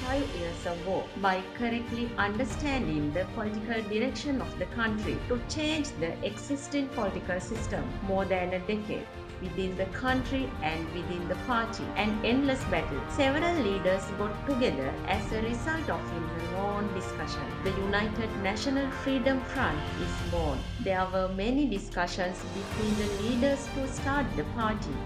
5 years ago by correctly understanding the political direction of the country to change the existing political system more than a decade within the country and within the party, an endless battle. Several leaders got together as a result of a long discussion. The United National Freedom Front is born. There were many discussions between the leaders to start the party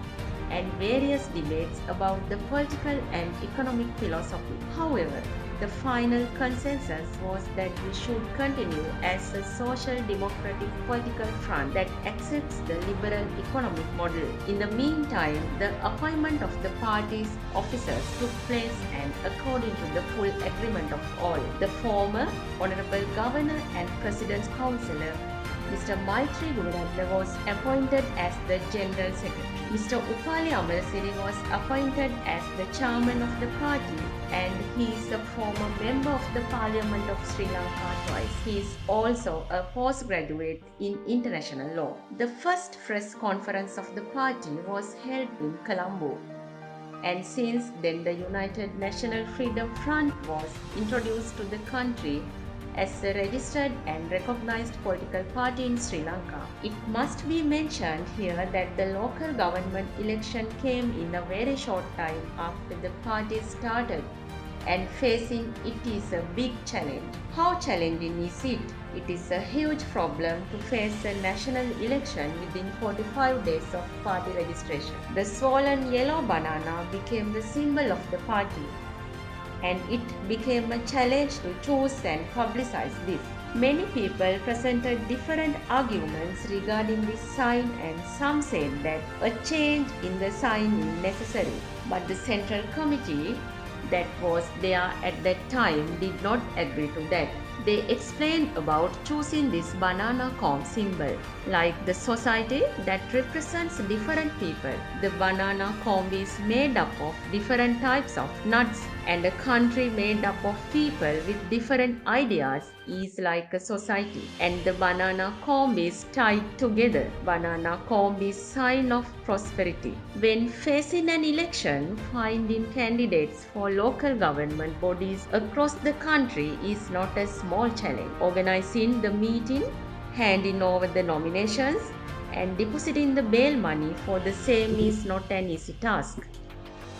and various debates about the political and economic philosophy. However, the final consensus was that we should continue as a social democratic political front that accepts the liberal economic model. In the meantime, the appointment of the party's officers took place and according to the full agreement of all. The former Honorable Governor and President's Councillor Mr. Maitri Gunaratne was appointed as the General Secretary. Mr. Upali Amarasiri was appointed as the Chairman of the party and he is a former Member of the Parliament of Sri Lanka twice. He is also a postgraduate in international law. The first press conference of the party was held in Colombo. And since then, the United National Freedom Front was introduced to the country as a registered and recognized political party in Sri Lanka. It must be mentioned here that the local government election came in a very short time after the party started and facing it is a big challenge. How challenging is it? It is a huge problem to face a national election within 45 days of party registration. The swollen yellow banana became the symbol of the party, and it became a challenge to choose and publicize this. Many people presented different arguments regarding this sign and some said that a change in the sign is necessary. But the Central Committee that was there at that time did not agree to that. They explained about choosing this banana comb symbol. Like the society that represents different people, the banana comb is made up of different types of nuts, and a country made up of people with different ideas is like a society. And the banana comb is tied together. Banana comb is sign of prosperity. When facing an election, finding candidates for local government bodies across the country is not a small challenge. Organizing the meeting, handing over the nominations, and depositing the bail money for the same is not an easy task.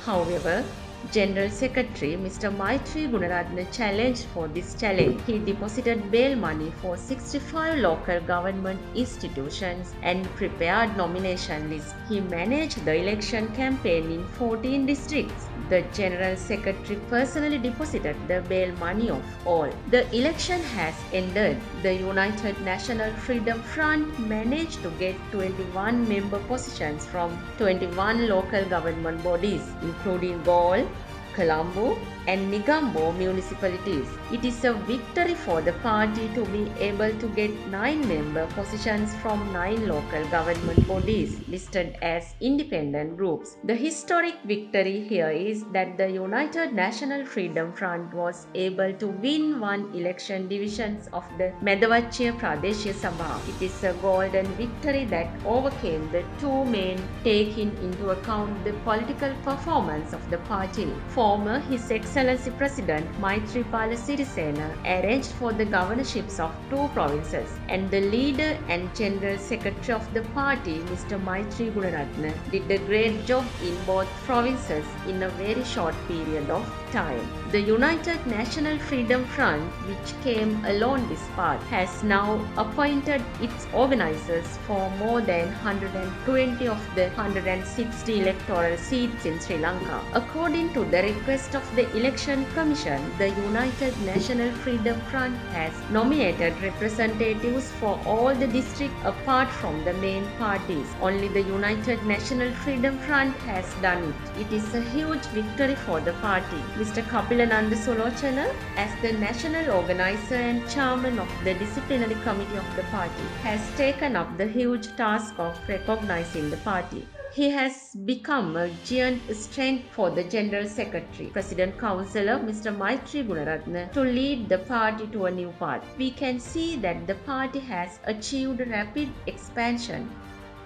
However, General Secretary Mr. Maitri Gunaratne challenged for this challenge. He deposited bail money for 65 local government institutions and prepared nomination lists. He managed the election campaign in 14 districts. The General Secretary personally deposited the bail money of all. The election has ended. The United National Freedom Front managed to get 21 member positions from 21 local government bodies, including Galle, Colombo and Negombo municipalities. It is a victory for the party to be able to get 9 member positions from 9 local government bodies listed as independent groups. The historic victory here is that the United National Freedom Front was able to win 1 election divisions of the Medavachiya Pradeshya Sabha. It is a golden victory that overcame the 2 main taking into account the political performance of the party. Former His Excellency President Maithripala Sirisena arranged for the governorships of 2 provinces, and the leader and General Secretary of the party, Mr. Maitri Gunaratne, did a great job in both provinces in a very short period of time. The United National Freedom Front, which came along this path, has now appointed its organizers for more than 120 of the 160 electoral seats in Sri Lanka. According to the request of the Election Commission, the United National Freedom Front has nominated representatives for all the districts apart from the main parties. Only the United National Freedom Front has done it. It is a huge victory for the party. Mr. Kapilananda Solochana, as the national organizer and chairman of the disciplinary committee of the party, has taken up the huge task of recognizing the party. He has become a giant strength for the General Secretary, President Councillor Mr. Maitri Gunaratne, to lead the party to a new path. We can see that the party has achieved rapid expansion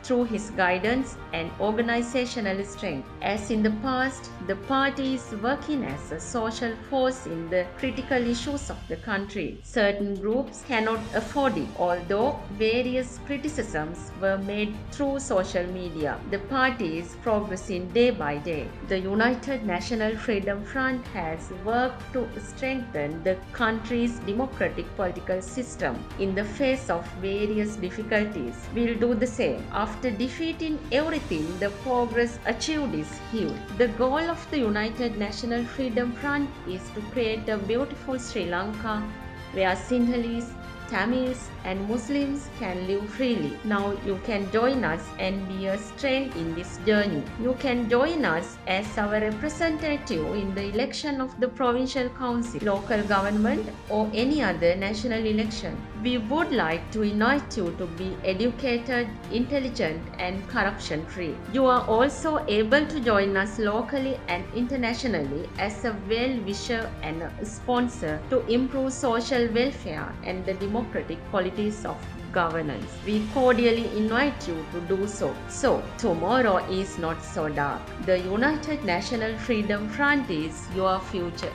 through his guidance and organizational strength. As in the past, the party is working as a social force in the critical issues of the country. Certain groups cannot afford it, although various criticisms were made through social media. The party is progressing day by day. The United National Freedom Front has worked to strengthen the country's democratic political system in the face of various difficulties. We'll do the same. After defeating everything, the progress achieved is huge. The goal of the United National Freedom Front is to create a beautiful Sri Lanka where Sinhalese, Tamils and Muslims can live freely. Now you can join us and be a strength in this journey. You can join us as our representative in the election of the provincial council, local government or any other national election. We would like to invite you to be educated, intelligent and corruption free. You are also able to join us locally and internationally as a well-wisher and a sponsor to improve social welfare and the democratic qualities of governance. We cordially invite you to do so. So, tomorrow is not so dark. The United National Freedom Front is your future.